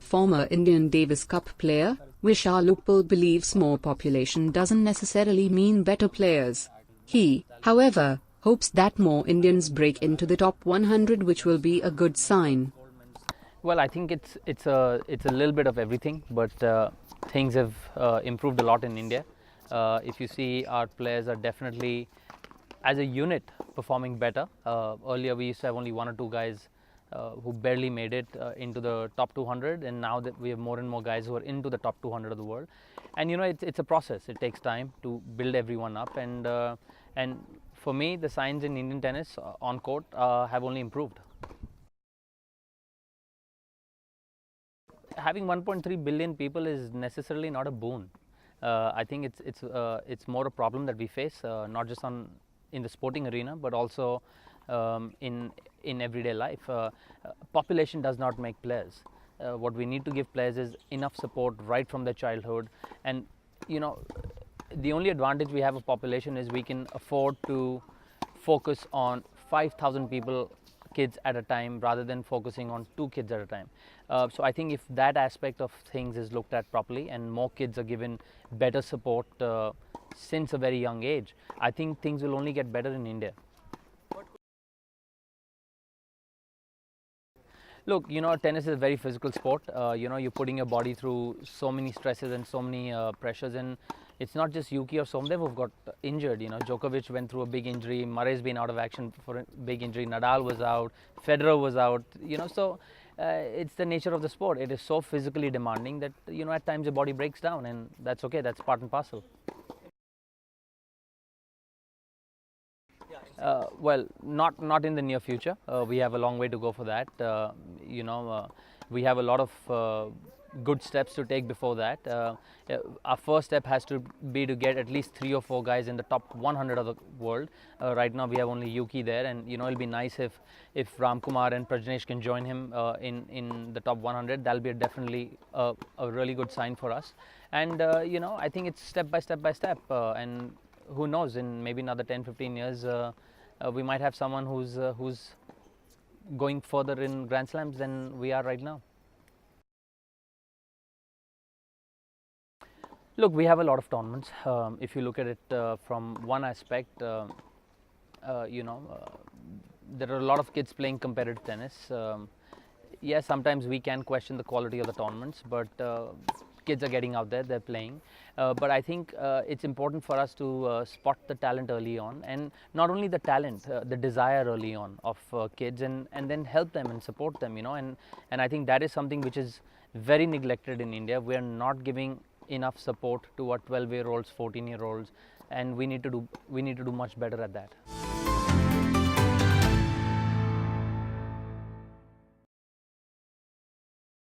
Former Indian Davis Cup player, Vishal Uppal believes more population doesn't necessarily mean better players. He, however, hopes that more Indians break into the top 100, which will be a good sign. Well, I think it's a little bit of everything, but things have improved a lot in India. If you see, our players are definitely, as a unit, performing better. Earlier, we used to have only one or two guys who barely made it into the top 200, and now that we have more and more guys who are into the top 200 of the world. And you know, it's a process. It takes time to build everyone up, and for me, the signs in Indian tennis on court have only improved. Having 1.3 billion people is necessarily not a boon. I think it's more a problem that we face, not just in the sporting arena, but also in everyday life. Population does not make players. What we need to give players is enough support right from their childhood, and you know, the only advantage we have of population is we can afford to focus on 5,000 kids at a time rather than focusing on 2 kids at a time. So I think if that aspect of things is looked at properly and more kids are given better support since a very young age, I think things will only get better in India. Look, you know, tennis is a very physical sport. You know, you're putting your body through so many stresses and so many pressures, and it's not just Yuki or Somdev who've got injured. You know, Djokovic went through a big injury, Murray's been out of action for a big injury, Nadal was out, Federer was out, you know, so it's the nature of the sport. It is so physically demanding that, you know, at times your body breaks down, and that's okay, that's part and parcel. Well, not in the near future. We have a long way to go for that. You know, we have a lot of good steps to take before that. Our first step has to be to get at least 3 or 4 guys in the top 100 of the world. Right now we have only Yuki there, and you know, it'll be nice if Ramkumar and Prajnesh can join him in the top 100. That'll be definitely a really good sign for us. And you know, I think it's step by step, and who knows, in maybe another 10-15 years we might have someone who's going further in Grand Slams than we are right now. Look, we have a lot of tournaments. If you look at it from one aspect, you know, there are a lot of kids playing competitive tennis. Yes, sometimes we can question the quality of the tournaments, but kids are getting out there, they're playing. But I think it's important for us to spot the talent early on, and not only the talent, the desire early on of kids, and then help them and support them, you know, and I think that is something which is very neglected in India. We are not giving enough support to our 12-year-olds, 14-year-olds, and we need to do much better at that.